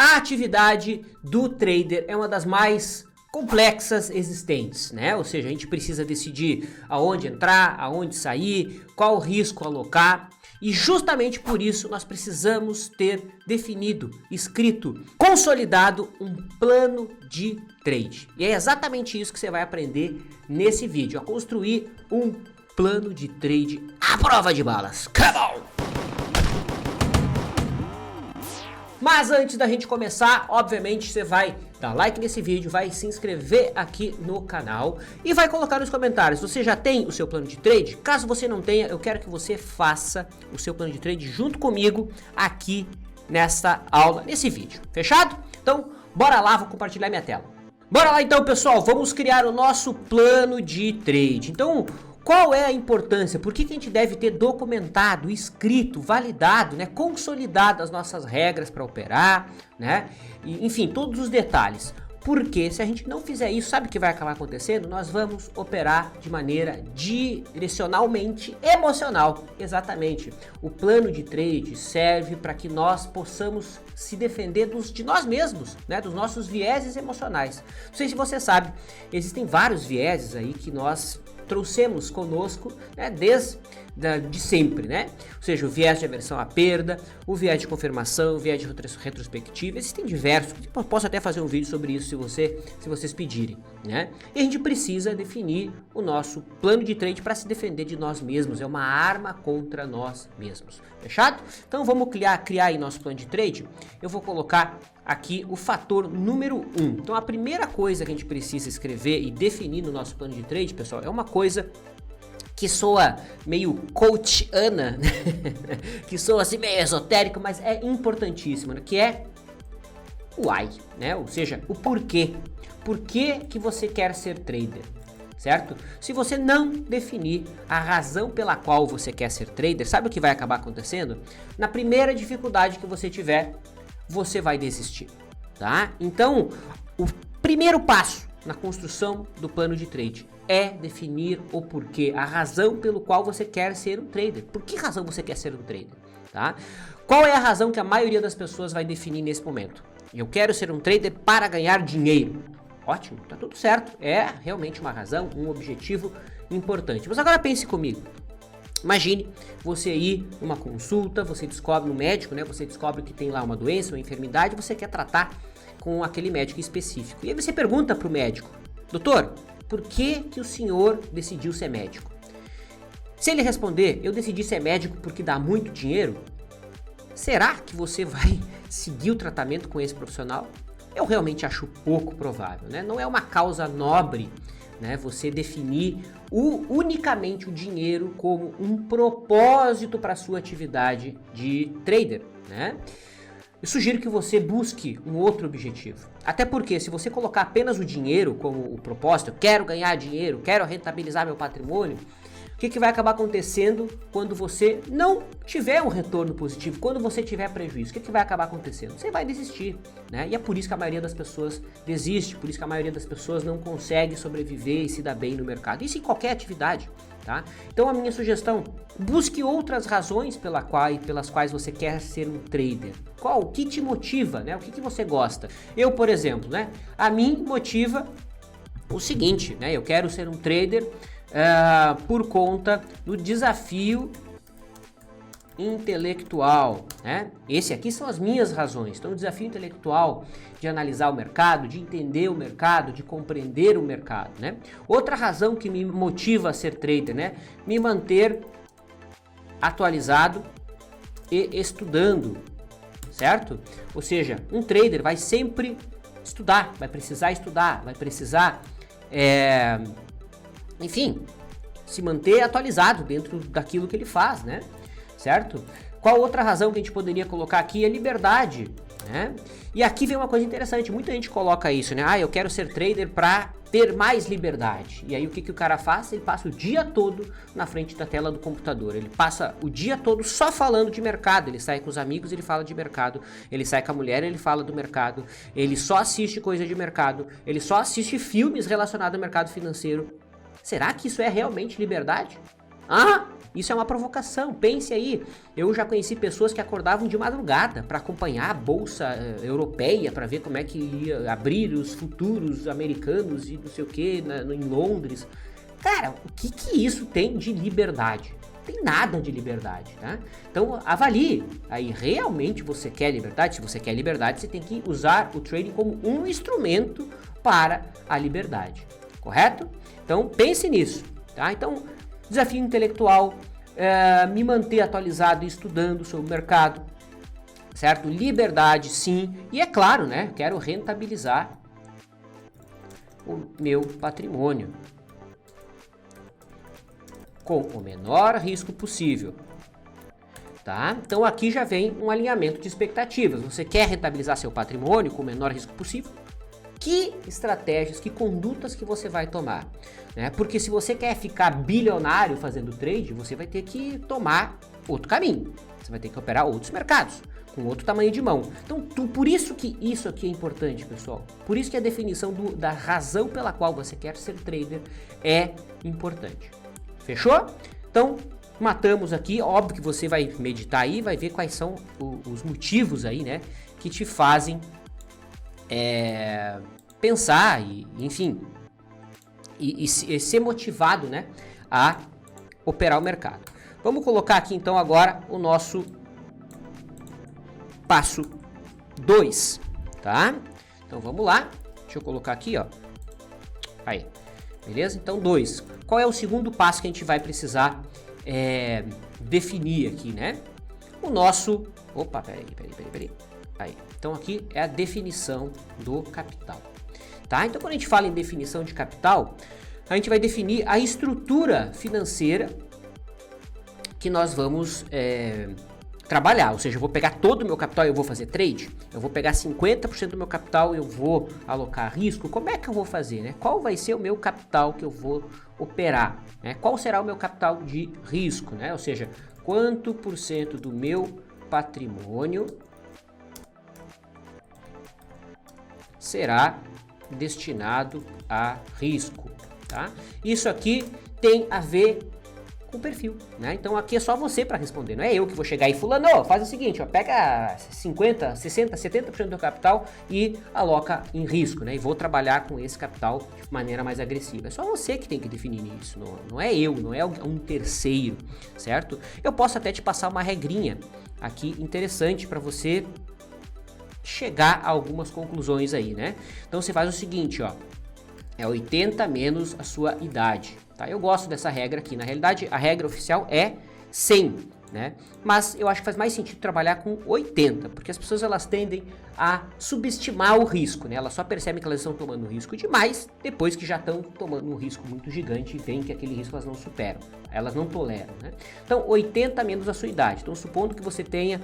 A atividade do trader é uma das mais complexas existentes, né? Ou seja, a gente precisa decidir aonde entrar, aonde sair, qual risco alocar. E justamente por isso nós precisamos ter definido, escrito, consolidado um plano de trade. E é exatamente isso que você vai aprender nesse vídeo, a construir um plano de trade à prova de balas. Come on! Mas antes da gente começar, obviamente você vai dar like nesse vídeo, vai se inscrever aqui no canal e vai colocar nos comentários, você já tem o seu plano de trade? Caso você não tenha, eu quero que você faça o seu plano de trade junto comigo aqui nessa aula, nesse vídeo, fechado? Então, bora lá, vou compartilhar minha tela. Bora lá então, pessoal, vamos criar o nosso plano de trade. Então, qual é a importância? Por que a gente deve ter documentado, escrito, validado, né, consolidado as nossas regras para operar, né? E, enfim, todos os detalhes. Porque se a gente não fizer isso, sabe o que vai acabar acontecendo? Nós vamos operar de maneira direcionalmente emocional. Exatamente. O plano de trade serve para que nós possamos se defender de nós mesmos, né? Dos nossos vieses emocionais. Não sei se você sabe, existem vários vieses aí que nós trouxemos conosco, né, desde de sempre, né? Ou seja, o viés de aversão à perda, o viés de confirmação, o viés de retrospectiva, existem diversos. Eu posso até fazer um vídeo sobre isso se vocês pedirem, né? E a gente precisa definir o nosso plano de trade para se defender de nós mesmos, é uma arma contra nós mesmos, fechado? Então vamos criar aí nosso plano de trade. Eu vou colocar aqui o fator número 1. Então a primeira coisa que a gente precisa escrever e definir no nosso plano de trade, pessoal, é uma coisa que soa meio coachana, né? Que soa assim meio esotérico, mas é importantíssimo, né? Que é o why, né? Ou seja, o porquê. Por que você quer ser trader, certo? Se você não definir a razão pela qual você quer ser trader, sabe o que vai acabar acontecendo? Na primeira dificuldade que você tiver, você vai desistir, tá? Então, o primeiro passo na construção do plano de trade é definir o porquê, a razão pelo qual você quer ser um trader. Por que razão você quer ser um trader, tá? Qual é a razão que a maioria das pessoas vai definir nesse momento? Eu quero ser um trader para ganhar dinheiro. Ótimo, tá tudo certo. É realmente uma razão, um objetivo importante. Mas agora pense comigo. Imagine você ir numa consulta, você descobre no médico, né? Você descobre que tem lá uma doença, uma enfermidade, você quer tratar com aquele médico específico. E aí você pergunta para o médico: doutor, por que o senhor decidiu ser médico? Se ele responder: eu decidi ser médico porque dá muito dinheiro, será que você vai seguir o tratamento com esse profissional? Eu realmente acho pouco provável, né? Não é uma causa nobre, né, você definir unicamente o dinheiro como um propósito para a sua atividade de trader, né? Eu sugiro que você busque um outro objetivo. Até porque se você colocar apenas o dinheiro como o propósito, eu quero ganhar dinheiro, quero rentabilizar meu patrimônio, o que vai acabar acontecendo quando você não tiver um retorno positivo, quando você tiver prejuízo? O que vai acabar acontecendo? Você vai desistir, né? E é por isso que a maioria das pessoas desiste, por isso que a maioria das pessoas não consegue sobreviver e se dar bem no mercado. Isso em qualquer atividade, tá? Então a minha sugestão, busque outras razões pelas quais você quer ser um trader. O que te motiva, né? O que você gosta? Eu, por exemplo, né? A mim motiva o seguinte, né? Eu quero ser um trader por conta do desafio intelectual, né? Esse aqui são as minhas razões. Então, o desafio intelectual de analisar o mercado, de entender o mercado, de compreender o mercado, né? Outra razão que me motiva a ser trader, né? Me manter atualizado e estudando, certo? Ou seja, um trader vai sempre estudar, vai precisar enfim, se manter atualizado dentro daquilo que ele faz, né? Certo? Qual outra razão que a gente poderia colocar aqui é liberdade, né? E aqui vem uma coisa interessante, muita gente coloca isso, né? Ah, eu quero ser trader para ter mais liberdade. E aí o que o cara faz? Ele passa o dia todo na frente da tela do computador. Ele passa o dia todo só falando de mercado. Ele sai com os amigos, ele fala de mercado. Ele sai com a mulher, ele fala do mercado. Ele só assiste coisa de mercado. Ele só assiste filmes relacionados ao mercado financeiro. Será que isso é realmente liberdade? Ah, isso é uma provocação, pense aí. Eu já conheci pessoas que acordavam de madrugada para acompanhar a bolsa europeia, para ver como é que ia abrir os futuros americanos e não sei o que em Londres. Cara, o que isso tem de liberdade? Tem nada de liberdade, tá? Então avalie, aí realmente você quer liberdade? Se você quer liberdade, você tem que usar o trading como um instrumento para a liberdade, correto? Então pense nisso, tá? Então, desafio intelectual, me manter atualizado e estudando sobre o mercado, certo? Liberdade, sim, e é claro, né? Quero rentabilizar o meu patrimônio com o menor risco possível, tá? Então aqui já vem um alinhamento de expectativas. Você quer rentabilizar seu patrimônio com o menor risco possível? Que estratégias, que condutas que você vai tomar, né? Porque se você quer ficar bilionário fazendo trade, você vai ter que tomar outro caminho. Você vai ter que operar outros mercados, com outro tamanho de mão. Então, por isso que isso aqui é importante, pessoal. Por isso que a definição da razão pela qual você quer ser trader é importante. Fechou? Então, matamos aqui. Óbvio que você vai meditar aí, vai ver quais são os motivos aí, né, que te fazem pensar e, enfim, e ser motivado, né, a operar o mercado. Vamos colocar aqui então agora o nosso passo 2, tá? Então vamos lá. Deixa eu colocar aqui, ó. Aí. Beleza? Então 2. Qual é o segundo passo que a gente vai precisar definir aqui, né? O nosso... Opa, peraí. Aí. Então aqui é a definição do capital. Tá? Então quando a gente fala em definição de capital, a gente vai definir a estrutura financeira que nós vamos trabalhar. Ou seja, eu vou pegar todo o meu capital e eu vou fazer trade. Eu vou pegar 50% do meu capital e eu vou alocar risco. Como é que eu vou fazer, né? Qual vai ser o meu capital que eu vou operar, né? Qual será o meu capital de risco, né? Ou seja, quanto por cento do meu patrimônio será destinado a risco, tá? Isso aqui tem a ver com o perfil, né? Então aqui é só você para responder, não é eu que vou chegar e fulano, faz o seguinte, ó, pega 50, 60, 70% do capital e aloca em risco, né? E vou trabalhar com esse capital de maneira mais agressiva. É só você que tem que definir isso, não é eu, não é um terceiro, certo? Eu posso até te passar uma regrinha aqui interessante para você chegar a algumas conclusões aí, né? Então você faz o seguinte, ó, é 80 menos a sua idade, tá? Eu gosto dessa regra aqui, na realidade a regra oficial é 100, né? Mas eu acho que faz mais sentido trabalhar com 80, porque as pessoas elas tendem a subestimar o risco, né? Elas só percebem que elas estão tomando risco demais depois que já estão tomando um risco muito gigante e veem que aquele risco elas não superam, elas não toleram, né? Então 80 menos a sua idade, então supondo que você tenha...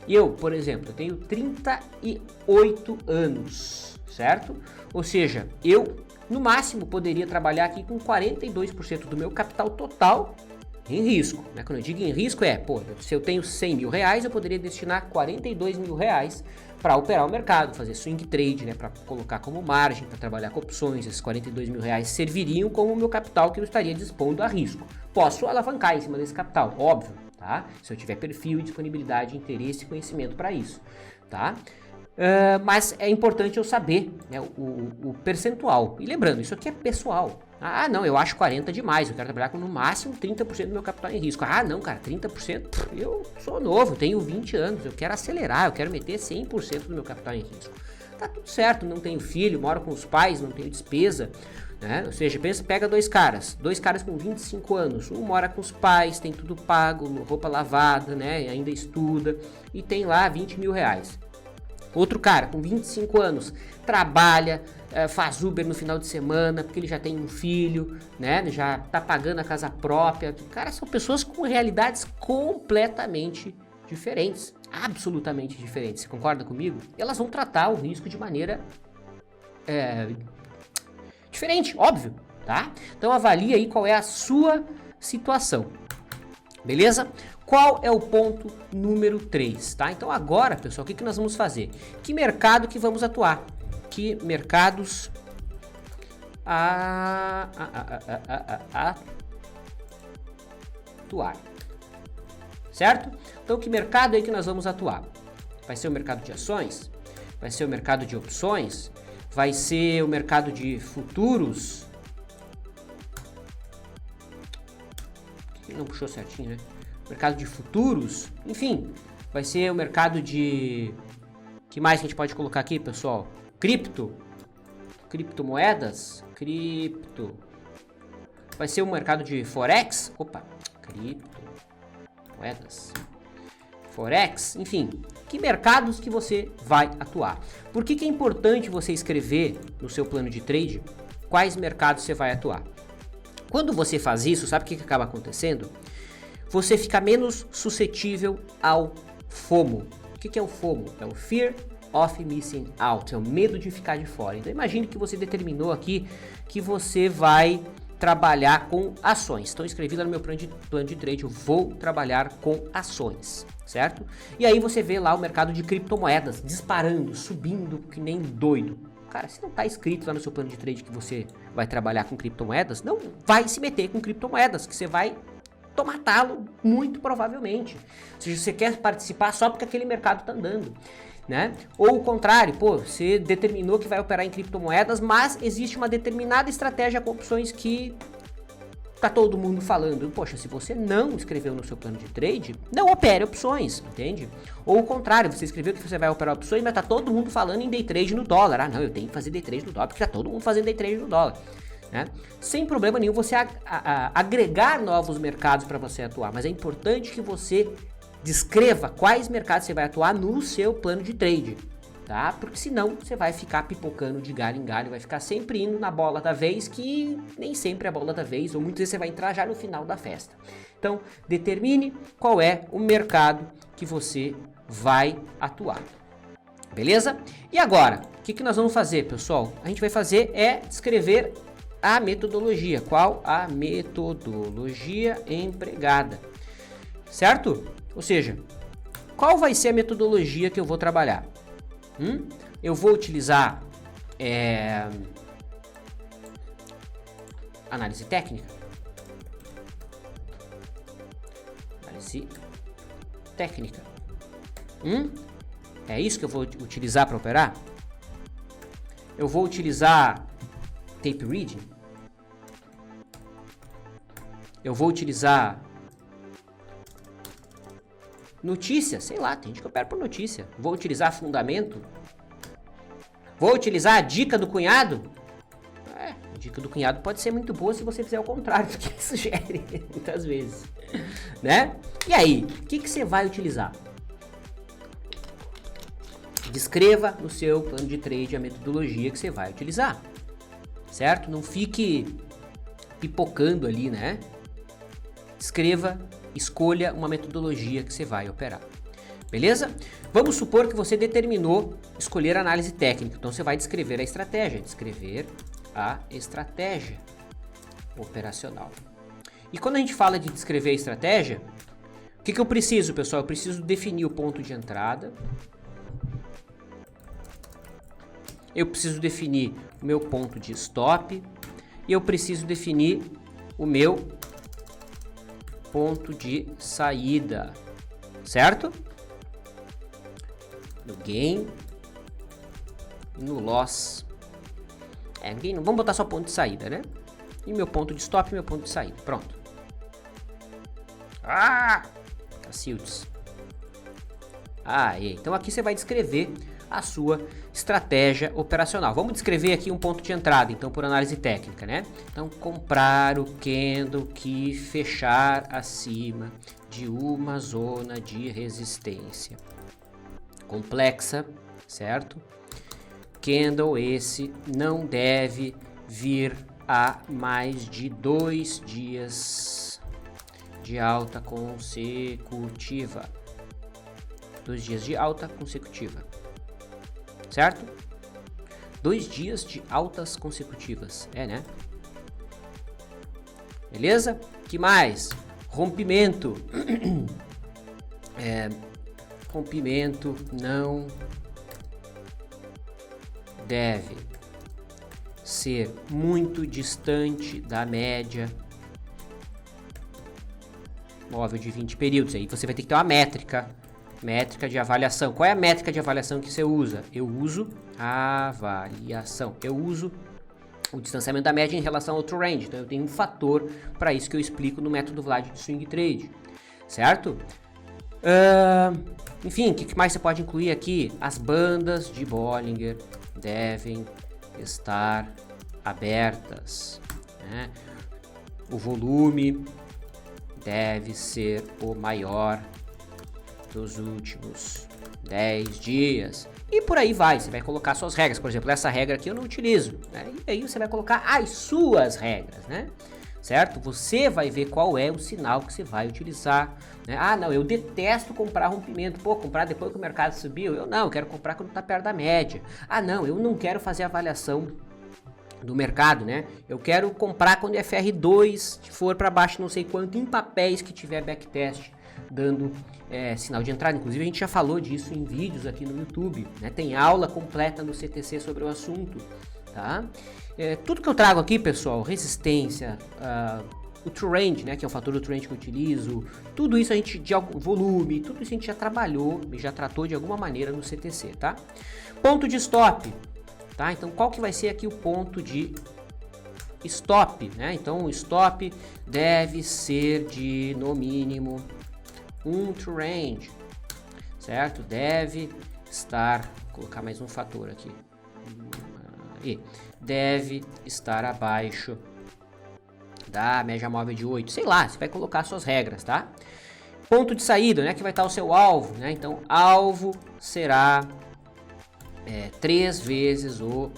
Eu, por exemplo, eu tenho 38 anos, certo? Ou seja, eu, no máximo, poderia trabalhar aqui com 42% do meu capital total em risco, né? Quando eu digo em risco se eu tenho 100 mil reais, eu poderia destinar 42 mil reais para operar o mercado, fazer swing trade, né? Para colocar como margem, para trabalhar com opções. Esses 42 mil reais serviriam como o meu capital que eu estaria dispondo a risco. Posso alavancar em cima desse capital, óbvio. Tá? Se eu tiver perfil, disponibilidade, interesse e conhecimento para isso, tá? Mas é importante eu saber, né, o percentual. E lembrando, isso aqui é pessoal. Ah, não, eu acho 40 demais, eu quero trabalhar com no máximo 30% do meu capital em risco. Ah, não, cara, 30%, eu sou novo, tenho 20 anos, eu quero acelerar, eu quero meter 100% do meu capital em risco. Tá tudo certo, não tenho filho, moro com os pais, não tenho despesa, né? Ou seja, pega dois caras com 25 anos, um mora com os pais, tem tudo pago, roupa lavada, né? Ainda estuda e tem lá 20 mil reais. Outro cara com 25 anos trabalha, faz Uber no final de semana porque ele já tem um filho, né? Já tá pagando a casa própria. Cara, são pessoas com realidades completamente diferentes, absolutamente diferentes. Você concorda comigo? Elas vão tratar o risco de maneira diferente, óbvio, tá? Então avalie aí qual é a sua situação, beleza? Qual é o ponto número 3, tá? Então agora, pessoal, o que nós vamos fazer? Que mercado que vamos atuar? Que mercados atuar. Certo? Então, que mercado é que nós vamos atuar? Vai ser o mercado de ações? Vai ser o mercado de opções? Vai ser o mercado de futuros? Não puxou certinho, né? Mercado de futuros? Enfim, vai ser o mercado de... que mais que a gente pode colocar aqui, pessoal? Cripto? Criptomoedas? Cripto. Vai ser o mercado de Forex? Opa, criptomoedas. Forex, enfim. Que mercados que você vai atuar? Por que é importante você escrever no seu plano de trade quais mercados você vai atuar? Quando você faz isso, sabe o que acaba acontecendo? Você fica menos suscetível ao FOMO. O que é o FOMO? É o Fear of Missing Out, é o medo de ficar de fora. Então imagine que você determinou aqui que você vai trabalhar com ações. Então escrevi lá no meu plano de trade, eu vou trabalhar com ações, certo? E aí você vê lá o mercado de criptomoedas disparando, subindo que nem doido. Cara, se não está escrito lá no seu plano de trade que você vai trabalhar com criptomoedas, não vai se meter com criptomoedas, que você vai tomar talo muito provavelmente. Ou seja, você quer participar só porque aquele mercado está andando, né? Ou o contrário, pô, você determinou que vai operar em criptomoedas, mas existe uma determinada estratégia com opções que tá todo mundo falando. Poxa, se você não escreveu no seu plano de trade, não opere opções, entende? Ou o contrário, você escreveu que você vai operar opções, mas tá todo mundo falando em day trade no dólar. Ah, não, eu tenho que fazer day trade no dólar, porque tá todo mundo fazendo day trade no dólar, né? Sem problema nenhum você agregar novos mercados para você atuar, mas é importante que você descreva quais mercados você vai atuar no seu plano de trade, tá? Porque senão você vai ficar pipocando de galho em galho, vai ficar sempre indo na bola da vez, que nem sempre é a bola da vez, ou muitas vezes você vai entrar já no final da festa. Então, determine qual é o mercado que você vai atuar. Beleza? E agora, o que nós vamos fazer, pessoal? A gente vai fazer é descrever a metodologia. Qual a metodologia empregada? Certo? Ou seja, qual vai ser a metodologia que eu vou trabalhar? Eu vou utilizar análise técnica. Análise técnica. É isso que eu vou utilizar para operar? Eu vou utilizar tape reading? Eu vou utilizar notícia, sei lá, tem gente que opera por notícia. Vou utilizar fundamento? Vou utilizar a dica do cunhado? A dica do cunhado pode ser muito boa se você fizer o contrário do que ele sugere, muitas vezes, né? E aí, o que você vai utilizar? Descreva no seu plano de trade a metodologia que você vai utilizar, certo? Não fique pipocando ali, né? Escreva, escolha uma metodologia que você vai operar. Beleza? Vamos supor que você determinou escolher análise técnica. Então você vai descrever a estratégia. Descrever a estratégia operacional. E quando a gente fala de descrever a estratégia, o que eu preciso, pessoal? Eu preciso definir o ponto de entrada. Eu preciso definir o meu ponto de stop. E eu preciso definir o meu ponto de saída, certo? No gain e no loss. Vamos botar só ponto de saída, né? E meu ponto de stop e meu ponto de saída. Pronto. Cacildes. Então aqui você vai descrever a sua estratégia operacional. Vamos descrever aqui um ponto de entrada, então, por análise técnica, né? Então, comprar o candle que fechar acima de uma zona de resistência complexa, certo? Candle esse não deve vir a mais de 2 dias de alta consecutiva. 2 dias de alta consecutiva. Certo? 2 dias de altas consecutivas. Né? Beleza? Que mais? Rompimento. Rompimento não deve ser muito distante da média móvel de 20 períodos. Aí você vai ter que ter uma métrica de avaliação. Qual é a métrica de avaliação que você usa? Eu uso avaliação. Eu uso o distanciamento da média em relação ao true range. Então eu tenho um fator para isso que eu explico no método Vlad de Swing Trade, certo? Enfim, o que mais você pode incluir aqui? As bandas de Bollinger devem estar abertas, né? O volume deve ser o maior dos últimos 10 dias. E por aí vai, você vai colocar suas regras. Por exemplo, essa regra aqui eu não utilizo, né? E aí você vai colocar as suas regras, né? Certo? Você vai ver qual é o sinal que você vai utilizar, né? Ah, não, eu detesto comprar rompimento. Pô, comprar depois que o mercado subiu? Eu não, eu quero comprar quando tá perto da média. Ah, não, eu não quero fazer avaliação do mercado, né? Eu quero comprar quando o FR2 for para baixo não sei quanto em papéis que tiver backtest dando sinal de entrada. Inclusive a gente já falou disso em vídeos aqui no YouTube, né? Tem aula completa no CTC sobre o assunto, tá? Tudo que eu trago aqui, pessoal, resistência, o true range, né, que é o fator do true range que eu utilizo, tudo isso a gente, de algum volume, tudo isso a gente já trabalhou e já tratou de alguma maneira no CTC, tá? Ponto de stop, tá? Então qual que vai ser aqui o ponto de stop, né? Então o stop deve ser de, no mínimo, um true range, certo? Deve estar, vou colocar mais um fator aqui, e deve estar abaixo da média móvel de 8, sei lá, você vai colocar suas regras, tá? Ponto de saída, né, que vai estar o seu alvo, né? Então, alvo será 3 vezes o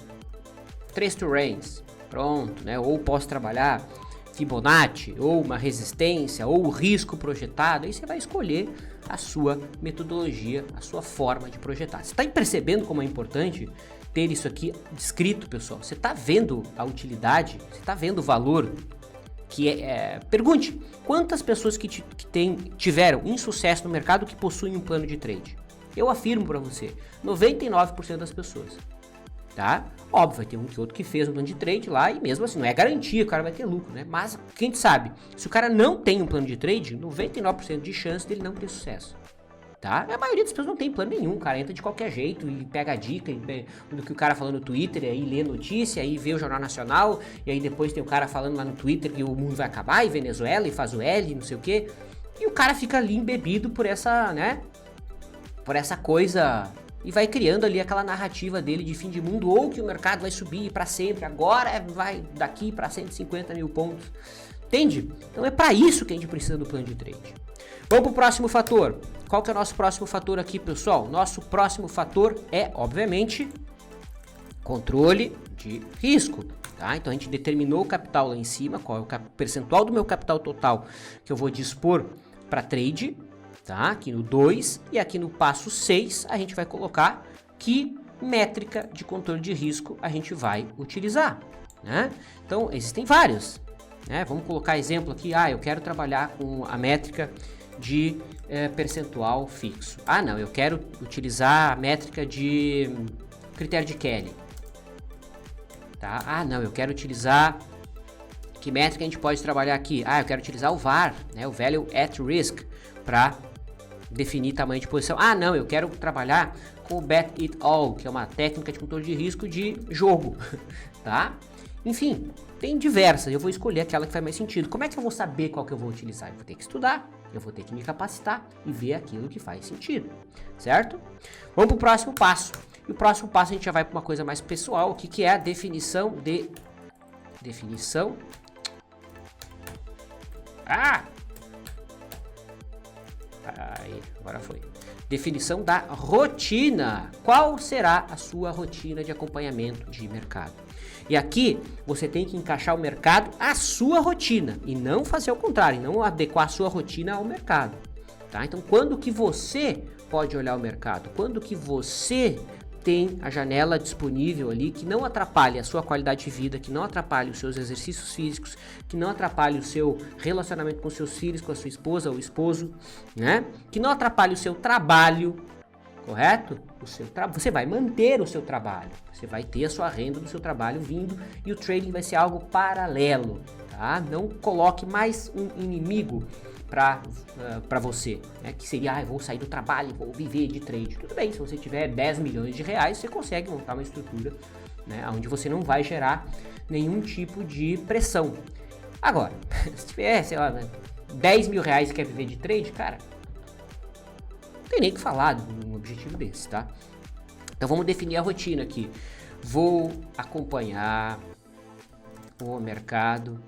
3 true ranges, pronto, né? Ou posso trabalhar Fibonacci, ou uma resistência, ou o risco projetado, aí você vai escolher a sua metodologia, a sua forma de projetar. Você está percebendo como é importante ter isso aqui descrito, pessoal? Você está vendo a utilidade? Você está vendo o valor? Pergunte, quantas pessoas que tiveram insucesso no mercado que possuem um plano de trade? Eu afirmo para você, 99% das pessoas, tá? Óbvio, vai ter um que outro que fez um plano de trade lá e mesmo assim, não é garantia que o cara vai ter lucro, né? Mas quem sabe, se o cara não tem um plano de trade, 99% de chance dele não ter sucesso, tá? A maioria das pessoas não tem plano nenhum, o cara entra de qualquer jeito e pega a dica do que o cara falando no Twitter, aí lê notícia, aí vê o Jornal Nacional, e aí depois tem o cara falando lá no Twitter que o mundo vai acabar, e Venezuela, e faz o L, não sei o que, e o cara fica ali embebido por essa, né, por essa coisa, e vai criando ali aquela narrativa dele de fim de mundo, ou que o mercado vai subir para sempre, agora vai daqui para 150 mil pontos, entende? Então é para isso que a gente precisa do plano de trade. Vamos para o próximo fator. Qual que é o nosso próximo fator aqui, pessoal? Nosso próximo fator é, obviamente, controle de risco, tá? Então a gente determinou o capital lá em cima, qual é o percentual do meu capital total que eu vou dispor para trade, tá? Aqui no 2 e aqui no passo 6 a gente vai colocar que métrica de controle de risco a gente vai utilizar, né? Então existem várias, né? Vamos colocar exemplo aqui, eu quero trabalhar com a métrica de percentual fixo. Não, eu quero utilizar a métrica de critério de Kelly, tá? Não, eu quero utilizar, que métrica a gente pode trabalhar aqui? Eu quero utilizar o VAR, né? O Value at Risk, para definir tamanho de posição. Não, eu quero trabalhar com o Bet It All, que é uma técnica de controle de risco de jogo, tá? Enfim, tem diversas, eu vou escolher aquela que faz mais sentido. Como é que eu vou saber qual que eu vou utilizar? Eu vou ter que estudar, eu vou ter que me capacitar e ver aquilo que faz sentido, certo? Vamos para o próximo passo. E o próximo passo a gente já vai para uma coisa mais pessoal, que é a definição de... Aí, agora foi. Definição da rotina. Qual será a sua rotina de acompanhamento de mercado? E aqui você tem que encaixar o mercado à sua rotina e não fazer o contrário, não adequar a sua rotina ao mercado, tá? Então, quando que você pode olhar o mercado? Quando que você tem a janela disponível ali que não atrapalhe a sua qualidade de vida, que não atrapalhe os seus exercícios físicos, que não atrapalhe o seu relacionamento com seus filhos, com a sua esposa ou esposo, né? Que não atrapalhe o seu trabalho, correto? Você vai manter o seu trabalho, você vai ter a sua renda do seu trabalho vindo e o trading vai ser algo paralelo, tá? Não coloque mais um inimigo para você, né? Que seria, eu vou sair do trabalho, vou viver de trade. Tudo bem, se você tiver 10 milhões de reais, você consegue montar uma estrutura, né, onde você não vai gerar nenhum tipo de pressão. Agora, se tiver, sei lá, 10 mil reais e quer viver de trade, cara, não tem nem o que falar de um objetivo desse, tá? Então vamos definir a rotina aqui. Vou acompanhar o mercado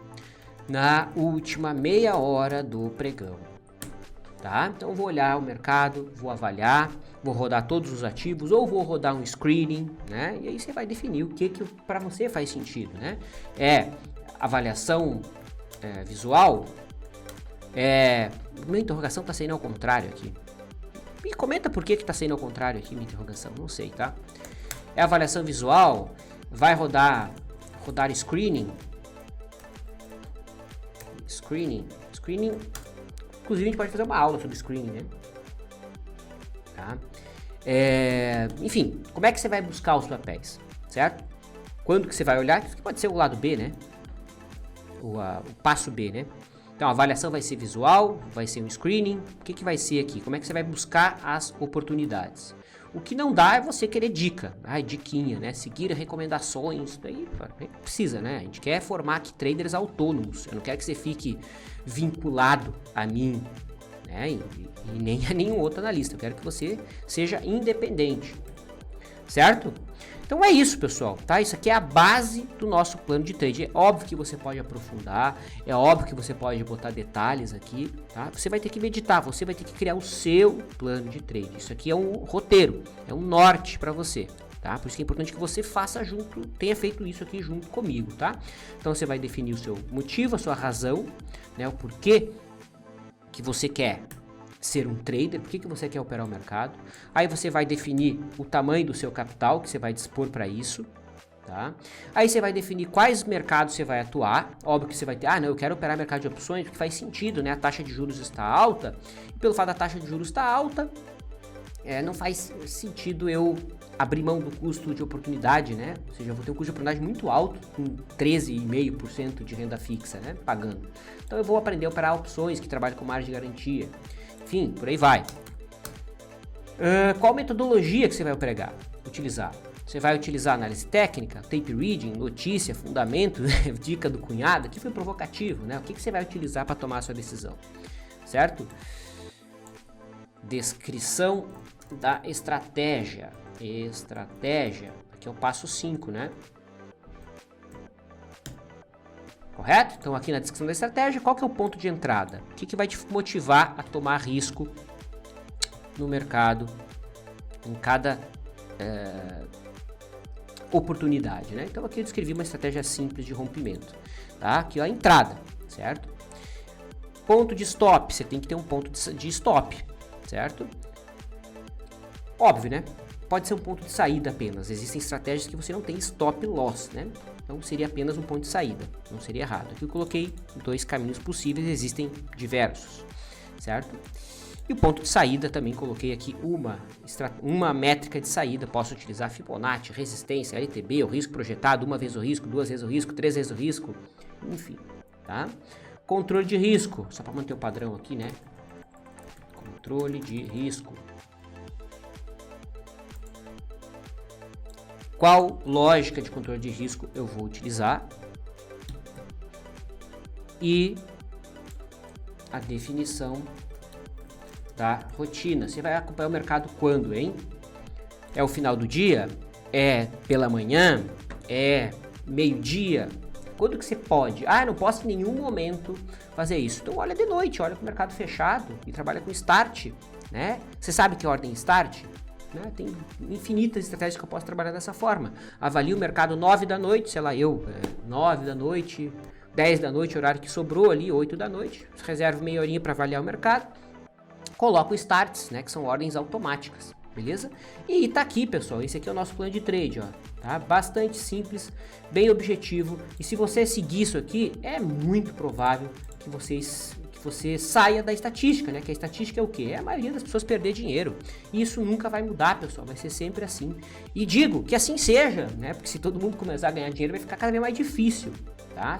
na última meia hora do pregão, tá? Então vou olhar o mercado, vou avaliar, vou rodar todos os ativos ou vou rodar um screening, né? E aí você vai definir o que para você faz sentido, né? Avaliação visual? Minha interrogação tá saindo ao contrário aqui. Me comenta por que tá saindo ao contrário aqui minha interrogação, não sei, tá? É avaliação visual? Vai rodar screening? Screening, inclusive a gente pode fazer uma aula sobre screening, né? Tá? Enfim, como é que você vai buscar os papéis, certo? Quando que você vai olhar? Isso aqui pode ser o lado B, né? O passo B, né? Então a avaliação vai ser visual, vai ser um screening. O que vai ser aqui? Como é que você vai buscar as oportunidades? O que não dá é você querer dica, diquinha, né? Seguir recomendações, daí precisa, né? A gente quer formar aqui traders autônomos. Eu não quero que você fique vinculado a mim, né? E nem a nenhum outro analista. Eu quero que você seja independente, certo? Então é isso, pessoal, tá? Isso aqui é a base do nosso plano de trade. É óbvio que você pode aprofundar, é óbvio que você pode botar detalhes aqui, tá? Você vai ter que meditar, você vai ter que criar o seu plano de trade. Isso aqui é um roteiro, é um norte para você, tá? Por isso que é importante que você faça junto, tenha feito isso aqui junto comigo, tá? Então você vai definir o seu motivo, a sua razão, né? O porquê que você quer ser um trader, por que você quer operar o mercado. Aí você vai definir o tamanho do seu capital que você vai dispor para isso, tá? Aí você vai definir quais mercados você vai atuar. Óbvio que você vai ter, não, eu quero operar mercado de opções porque faz sentido, né? A taxa de juros está alta, e pelo fato da taxa de juros estar alta, não faz sentido eu abrir mão do custo de oportunidade, né? Ou seja, eu vou ter um custo de oportunidade muito alto, com 13,5% de renda fixa, né? Pagando. Então eu vou aprender a operar opções que trabalham com margem de garantia. Enfim, por aí vai. Qual metodologia que você vai utilizar? Você vai utilizar análise técnica, tape reading, notícia, fundamento, dica do cunhado? Aqui foi provocativo, né? O que você vai utilizar para tomar a sua decisão, certo? Descrição da estratégia. Aqui é o passo 5, né? Correto? Então aqui na descrição da estratégia, qual que é o ponto de entrada? O que vai te motivar a tomar risco no mercado em cada oportunidade, né? Então aqui eu descrevi uma estratégia simples de rompimento, tá? Aqui ó, a entrada, certo? Ponto de stop, você tem que ter um ponto de stop, certo? Óbvio, né? Pode ser um ponto de saída apenas. Existem estratégias que você não tem stop loss, né? Então seria apenas um ponto de saída, não seria errado. Aqui eu coloquei 2 caminhos possíveis, existem diversos, certo? E o ponto de saída também coloquei aqui uma métrica de saída. Posso utilizar Fibonacci, resistência, LTB, o risco projetado, 1 vez o risco, 2 vezes o risco, 3 vezes o risco, enfim, tá? Controle de risco, só para manter o padrão aqui, né? Controle de risco. Qual lógica de controle de risco eu vou utilizar? E a definição da rotina. Você vai acompanhar o mercado quando, hein? É o final do dia? É pela manhã? É meio-dia? Quando que você pode? Não posso em nenhum momento fazer isso. Então olha de noite, olha para o mercado fechado e trabalha com start, né? Você sabe que ordem start? Né? Tem infinitas estratégias que eu posso trabalhar dessa forma. Avalio o mercado 9 da noite, sei lá, 9 da noite, 10 da noite, horário que sobrou ali, 8 da noite. Reservo meia horinha para avaliar o mercado. Coloco starts, né, que são ordens automáticas, beleza? E tá aqui, pessoal, esse aqui é o nosso plano de trade, ó, tá? Bastante simples, bem objetivo. E se você seguir isso aqui, é muito provável que você saia da estatística, né? Que a estatística é o quê? É a maioria das pessoas perder dinheiro. E isso nunca vai mudar, pessoal. Vai ser sempre assim. E digo que assim seja, né? Porque se todo mundo começar a ganhar dinheiro, vai ficar cada vez mais difícil. tá?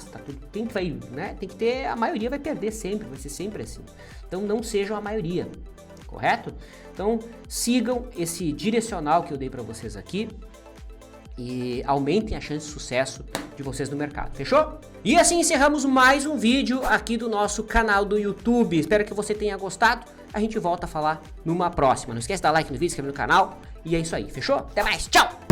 Tem que ter, a maioria vai perder sempre, vai ser sempre assim. Então não sejam a maioria, correto? Então sigam esse direcional que eu dei para vocês aqui e aumentem a chance de sucesso de vocês no mercado, fechou? E assim encerramos mais um vídeo aqui do nosso canal do YouTube. Espero que você tenha gostado. A gente volta a falar numa próxima. Não esquece de dar like no vídeo, se inscrever no canal. E é isso aí, fechou? Até mais, tchau!